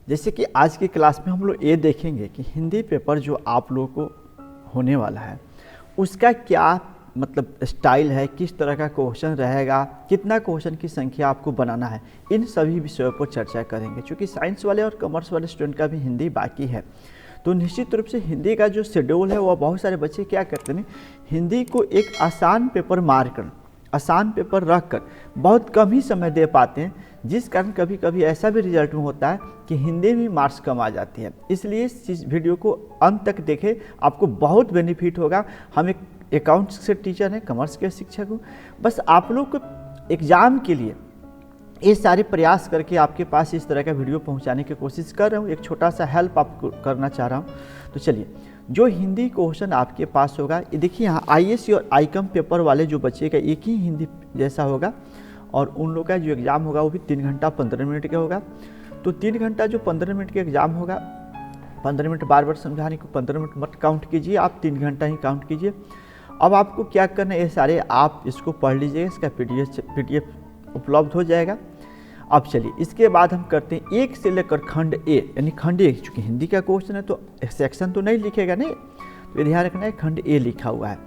जैसे कि आज की क्लास में हम लोग ये देखेंगे कि हिंदी पेपर जो आप लोगों को होने वाला है उसका क्या मतलब स्टाइल है, किस तरह का क्वेश्चन रहेगा, कितना क्वेश्चन की संख्या आपको बनाना है, इन सभी विषयों पर चर्चा करेंगे। क्योंकि साइंस वाले और कॉमर्स वाले स्टूडेंट का भी हिंदी बाकी है, तो निश्चित रूप से हिंदी का जो शेड्यूल है वह बहुत सारे बच्चे क्या करते हैं, हिंदी को एक आसान पेपर मारकर, आसान पेपर रख कर बहुत कम ही समय दे पाते हैं, जिस कारण कभी कभी ऐसा भी रिजल्ट में होता है कि हिंदी में मार्क्स कम आ जाती है। इसलिए इस वीडियो को अंत तक देखें, आपको बहुत बेनिफिट होगा। हम एक अकाउंट्स के टीचर हैं, कॉमर्स के शिक्षक हूँ। बस आप लोग को एग्ज़ाम के लिए ये सारे प्रयास करके आपके पास इस तरह का वीडियो पहुंचाने की कोशिश कर रहा हूँ, एक छोटा सा हेल्प आपको करना चाह रहा हूँ। तो चलिए, जो हिंदी क्वेश्चन आपके पास होगा, ये देखिए यहाँ आईएएस और आईकॉम पेपर वाले जो बच्चे का एक ही हिंदी जैसा होगा, और उन लोग का जो एग्ज़ाम होगा वो भी 3 घंटा 15 मिनट का होगा। तो 3 घंटा जो 15 मिनट का एग्ज़ाम होगा, 15 मिनट बार बार समझाने को 15 मिनट मत काउंट कीजिए, आप 3 घंटा ही काउंट कीजिए। अब आपको क्या करना है, ये सारे आप इसको पढ़ लीजिए, इसका पीडीएफ उपलब्ध हो जाएगा। अब चलिए, इसके बाद हम करते हैं 1 से लेकर खंड ए, यानी खंड ए, चूँकि हिंदी का क्वेश्चन है तो सेक्शन तो नहीं लिखेगा नहीं, तो ध्यान रखना है खंड ए लिखा हुआ है।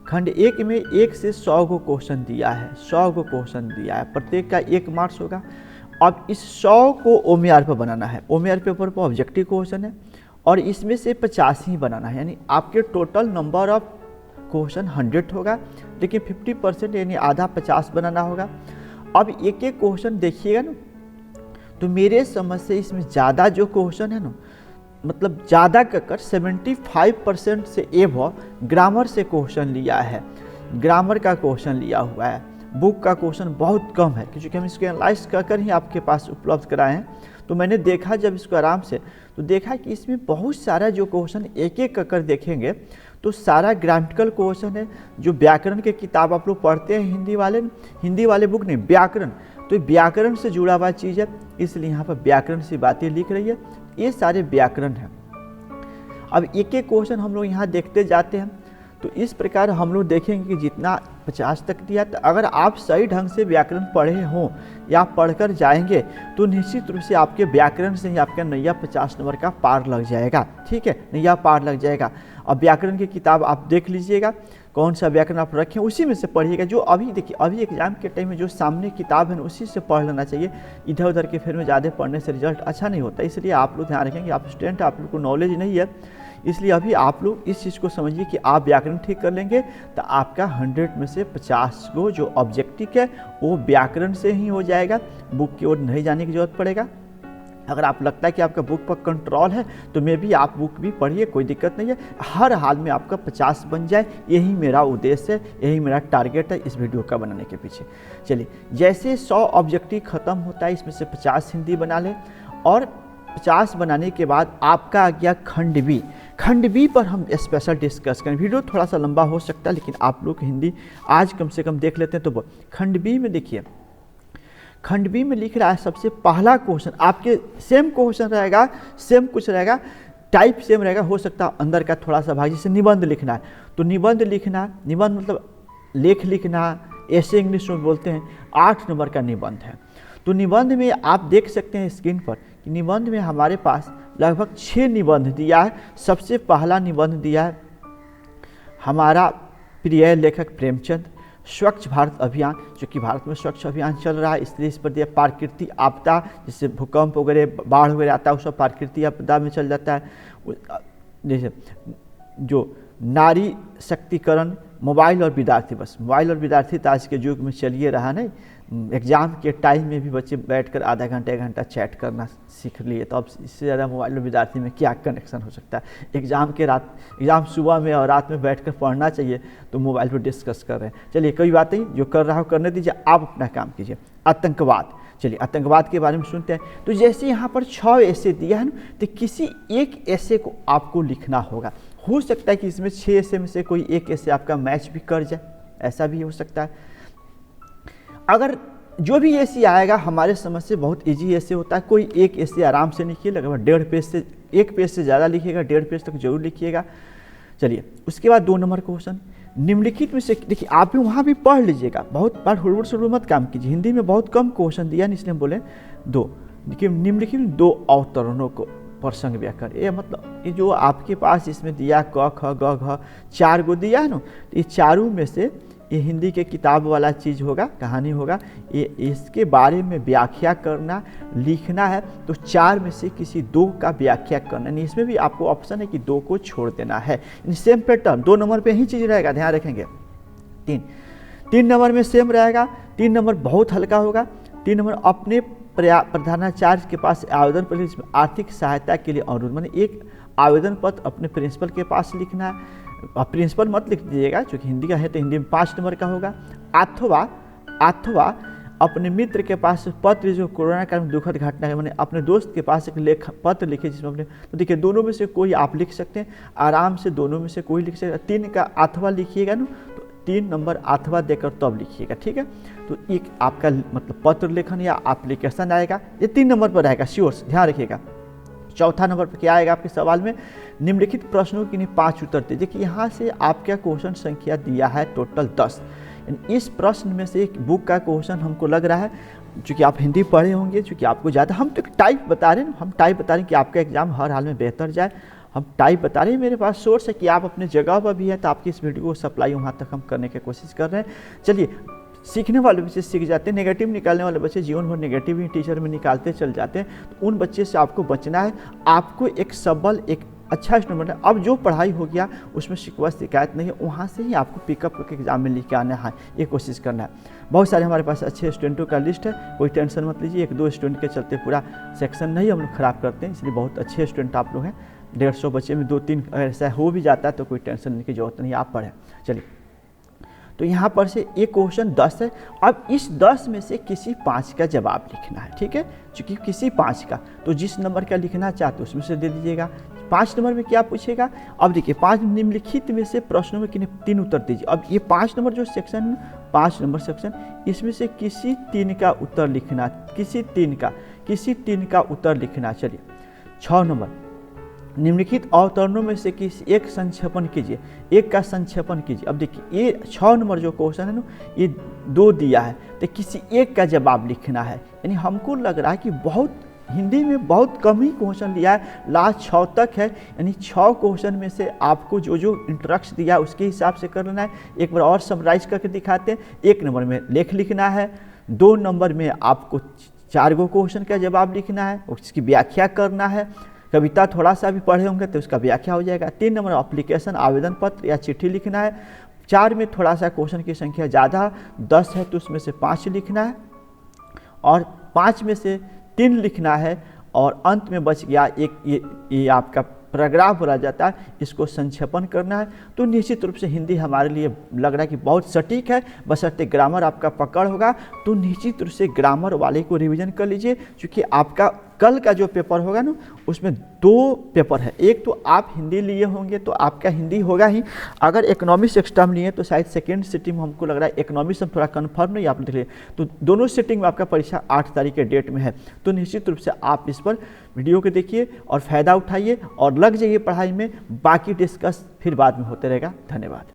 खंड 1 में 1 से 100 को क्वेश्चन दिया है, 100 को क्वेश्चन दिया है, प्रत्येक का 1 मार्क्स होगा। अब इस 100 को ओएमआर पर बनाना है, ओएमआर पेपर पर ऑब्जेक्टिव क्वेश्चन है, और इसमें से 50 ही बनाना है, यानी आपके टोटल नंबर ऑफ क्वेश्चन 100 होगा, लेकिन 50% यानी आधा 50 बनाना होगा। अब एक एक क्वेश्चन देखिएगा ना, तो मेरे समझ से इसमें ज़्यादा जो क्वेश्चन है ना, मतलब ज़्यादा कर 75% से एबव ग्रामर से क्वेश्चन लिया है, ग्रामर का क्वेश्चन लिया हुआ है। बुक का क्वेश्चन बहुत कम है, क्योंकि हम इसको एनालाइज कर ही आपके पास उपलब्ध कराए हैं। तो मैंने देखा जब इसको आराम से, तो देखा कि इसमें बहुत सारा जो क्वेश्चन एक एक कर देखेंगे तो सारा ग्रामेटिकल क्वेश्चन है। जो व्याकरण के किताब आप लोग पढ़ते हैं हिंदी वाले बुक नहीं, व्याकरण, तो व्याकरण से जुड़ा हुआ चीज़ है, इसलिए यहाँ पर व्याकरण से बातें लिख रही है, ये सारे व्याकरण हैं। अब एक एक क्वेश्चन हम लोग यहाँ देखते जाते हैं, तो इस प्रकार हम लोग देखेंगे कि जितना 50 तक दिया, तो अगर आप सही ढंग से व्याकरण पढ़े हों या पढ़कर जाएंगे तो निश्चित रूप से आपके व्याकरण से ही आपका नैया 50 नंबर का पार लग जाएगा। ठीक है, नैया पार लग जाएगा। अब व्याकरण की किताब आप देख लीजिएगा, कौन सा व्याकरण आप रखें उसी में से पढ़िएगा। जो अभी देखिए, अभी एग्जाम के टाइम में जो सामने किताब है उसी से पढ़ लेना चाहिए। इधर उधर के फिर में ज़्यादा पढ़ने से रिजल्ट अच्छा नहीं होता। इसलिए आप लोग ध्यान रखेंगे, आप स्टूडेंट, आप लोग को नॉलेज नहीं है, इसलिए अभी आप लोग इस चीज़ को समझिए कि आप व्याकरण ठीक कर लेंगे तो आपका 100 में से 50 को जो ऑब्जेक्टिव है वो व्याकरण से ही हो जाएगा, बुक की ओर नहीं जाने की जरूरत पड़ेगा। अगर आप लगता है कि आपका बुक पर कंट्रोल है तो मे भी आप बुक भी पढ़िए, कोई दिक्कत नहीं है। हर हाल में आपका 50 बन जाए, यही मेरा उद्देश्य है, यही मेरा टारगेट है इस वीडियो का बनाने के पीछे। चलिए, जैसे 100 ऑब्जेक्टिव खत्म होता है, इसमें से 50 हिंदी बना लें, और 50 बनाने के बाद आपका आ गया खंड बी। खंड बी पर हम स्पेशल डिस्कस करें, वीडियो थोड़ा सा लंबा हो सकता है, लेकिन आप लोग हिंदी आज कम से कम देख लेते हैं। तो खंड बी में देखिए, खंड बी में लिख रहा है सबसे पहला क्वेश्चन, आपके सेम क्वेश्चन रहेगा, सेम कुछ रहेगा, टाइप सेम रहेगा, हो सकता है अंदर का थोड़ा सा भाग, जैसे निबंध लिखना है तो निबंध लिखना, निबंध मतलब लेख लिखना, ऐसे इंग्लिश में बोलते हैं, 8 नंबर का निबंध है। तो निबंध में आप देख सकते हैं स्क्रीन पर कि निबंध में हमारे पास लगभग 6 निबंध दिया है। सबसे पहला निबंध दिया है हमारा प्रिय लेखक प्रेमचंद, स्वच्छ भारत अभियान, जो कि भारत में स्वच्छ अभियान चल रहा है, इसलिए इस पर दिया। प्राकृतिक आपदा, जैसे भूकंप वगैरह, बाढ़ वगैरह आता है, वो सब प्राकृतिक आपदा में चल जाता है। जैसे जो नारी शक्तिकरण, मोबाइल और विद्यार्थी, बस मोबाइल और विद्यार्थी तो आज के युग में चलिए रहा नहीं। एग्ज़ाम के टाइम में भी बच्चे बैठकर आधा घंटा 1 घंटा चैट करना सीख लिए, तो अब इससे ज़्यादा मोबाइल और विद्यार्थी में क्या कनेक्शन हो सकता है। एग्ज़ाम सुबह में और रात में बैठकर पढ़ना चाहिए, तो मोबाइल पर डिस्कस कर रहे हैं। चलिए, कोई बात नहीं, जो कर रहा हो करने दीजिए, आप अपना काम कीजिए। आतंकवाद, चलिए आतंकवाद के बारे में सुनते हैं। तो जैसे यहाँ पर 6 ऐसे दिया है ना, तो किसी एक ऐसे को आपको लिखना होगा। हो सकता है कि इसमें 6 ऐसे में से कोई एक ऐसे आपका मैच भी कर जाए, ऐसा भी हो सकता है। अगर जो भी ऐसे आएगा, हमारे समझ से बहुत इजी ऐसे होता है, कोई एक ऐसे आराम से लिखिए, लगभग 1.5 पेज से 1 पेज से ज़्यादा लिखिएगा, 1.5 पेज तक जरूर लिखिएगा। चलिए, उसके बाद 2 नंबर क्वेश्चन निम्नलिखित में से, देखिए आप भी वहाँ भी पढ़ लीजिएगा, बहुत बार हुड़बुड़ सुड़बुड़ मत काम कीजिए। हिंदी में बहुत कम क्वेश्चन दिया, इसलिए हम बोले 2। देखिए निम्नलिखित में दो अवतरणों को प्रसंग व्याकरण, ये मतलब ये जो आपके पास इसमें दिया क ख ग घ 4 गो दिया है ना, तो ये चारों में से ये हिंदी के किताब वाला चीज़ होगा, कहानी होगा, ये इसके बारे में व्याख्या करना लिखना है। तो 4 में से किसी 2 का व्याख्या करना, नहीं इसमें भी आपको ऑप्शन है कि 2 को छोड़ देना है। सेम पैटर्न 2 नंबर पे ही चीज़ रहेगा, ध्यान रखेंगे। 3 नंबर में सेम रहेगा। 3 नंबर बहुत हल्का होगा। 3 नंबर अपने प्रधानाचार्य के पास आवेदन पत्र, इसमें आर्थिक सहायता के लिए अनुरोध, माने एक आवेदन पत्र अपने प्रिंसिपल के पास लिखना है। प्रिंसिपल मत लिख दीजिएगा क्योंकि हिंदी का है, तो हिंदी में 5 नंबर का होगा। अथवा अपने मित्र के पास पत्र, जो कोरोना काल में दुखद घटना है, मैंने अपने दोस्त के पास एक पत्र लिखे जिसमें अपने, तो देखिए दोनों में से कोई आप लिख सकते हैं, आराम से दोनों में से कोई लिख सकते हैं। 3 का अथवा लिखिएगा ना, तो 3 नंबर अथवा देकर तब लिखिएगा, ठीक है। तो एक आपका मतलब पत्र लेखन या एप्लीकेशन आएगा, ये 3 नंबर पर रहेगा, श्योर ध्यान रखिएगा। चौथा नंबर पर क्या आएगा आपके सवाल में, निम्नलिखित प्रश्नों के लिए 5 उत्तर दीजिए। देखिए यहाँ से आपका क्वेश्चन संख्या दिया है टोटल 10। इस प्रश्न में से एक बुक का क्वेश्चन हमको लग रहा है, चूँकि आप हिंदी पढ़े होंगे, चूँकि आपको ज़्यादा, हम तो टाइप बता रहे हैं, हम टाइप बता रहे हैं कि आपका एग्जाम हर हाल में बेहतर जाए, हम टाइप बता रहे हैं। मेरे पास सोर्स है कि आप अपने जगह पर भी है, तो आपकी इस वीडियो को सप्लाई वहाँ तक हम करने की कोशिश कर रहे हैं। चलिए, सीखने वाले बच्चे सीख जाते हैं, नेगेटिव निकालने वाले बच्चे जीवन भर नेगेटिव ही टीचर में निकालते चल जाते हैं, तो उन बच्चे से आपको बचना है। आपको एक सबल, एक अच्छा स्टूडेंट है, अब जो पढ़ाई हो गया उसमें शिकवा शिकायत नहीं है, वहाँ से ही आपको पिकअप करके एग्जाम में लिख के आना है, ये कोशिश करना है। बहुत सारे हमारे पास अच्छे स्टूडेंटों का लिस्ट है, कोई टेंशन मत लीजिए। 1-2 स्टूडेंट के चलते पूरा सेक्शन नहीं हम लोग ख़राब करते हैं, इसलिए बहुत अच्छे स्टूडेंट आप लोग हैं। 150 बच्चे में 2-3 अगर ऐसा हो भी जाता है तो कोई टेंशन लेने की जरूरत नहीं, आप पढ़ें। चलिए, तो यहाँ पर से एक क्वेश्चन 10 है। अब इस 10 में से किसी 5 का जवाब लिखना है, ठीक है। चूँकि किसी 5 का, तो जिस नंबर का लिखना चाहते हो उसमें से दे दीजिएगा। 5 नंबर में क्या पूछेगा, अब देखिए 5 निम्नलिखित में से प्रश्नों में किन्हें 3 उत्तर दीजिए। अब ये 5 नंबर जो सेक्शन है, 5 नंबर सेक्शन, इसमें से किसी 3 का उत्तर लिखना, किसी 3 का उत्तर लिखना। चलिए, 6 नंबर, निम्नलिखित अवतरणों में से किसी एक संक्षेपण कीजिए, एक का संक्षेपण कीजिए। अब देखिए ये 6 नंबर जो क्वेश्चन है ना, ये 2 दिया है, तो किसी एक का जवाब लिखना है। यानी हमको लग रहा है कि बहुत हिंदी में बहुत कम ही क्वेश्चन लिया है, लास्ट 6 तक है, यानी 6 क्वेश्चन में से आपको जो जो इंट्रोडक्शन दिया है उसके हिसाब से कर लेना है। एक बार और समराइज करके दिखाते हैं। 1 नंबर में लेख लिखना है, 2 नंबर में आपको 4 गो क्वेश्चन का जवाब लिखना है, उसकी व्याख्या करना है। कविता थोड़ा सा भी पढ़े होंगे तो उसका व्याख्या हो जाएगा। 3 नंबर एप्लीकेशन, आवेदन पत्र या चिट्ठी लिखना है। 4 में थोड़ा सा क्वेश्चन की संख्या ज़्यादा, 10 है तो उसमें से 5 लिखना है, और 5 में से 3 लिखना है, और अंत में बच गया एक, ये आपका पैराग्राफ रह जाता है, इसको संक्षेपण करना है। तो निश्चित रूप से हिंदी हमारे लिए लग रहा है कि बहुत सटीक है, बशर्ते ग्रामर आपका पकड़ होगा। तो निश्चित रूप से ग्रामर वाले को रिवीजन कर लीजिए, क्योंकि आपका कल का जो पेपर होगा ना, उसमें 2 पेपर है। एक तो आप हिंदी लिए होंगे तो आपका हिंदी होगा ही, अगर इकोनॉमिक्स एक्स्ट्रा में लिए तो शायद सेकेंड सिटिंग में हमको लग रहा है, इकोनॉमिक्स में थोड़ा कन्फर्म नहीं, आपने देख लिया। तो दोनों सिटिंग में आपका परीक्षा 8 तारीख के डेट में है। तो निश्चित रूप से आप इस पर वीडियो को देखिए और फ़ायदा उठाइए और लग जाइए पढ़ाई में। बाकी डिस्कस फिर बाद में होते रहेगा। धन्यवाद।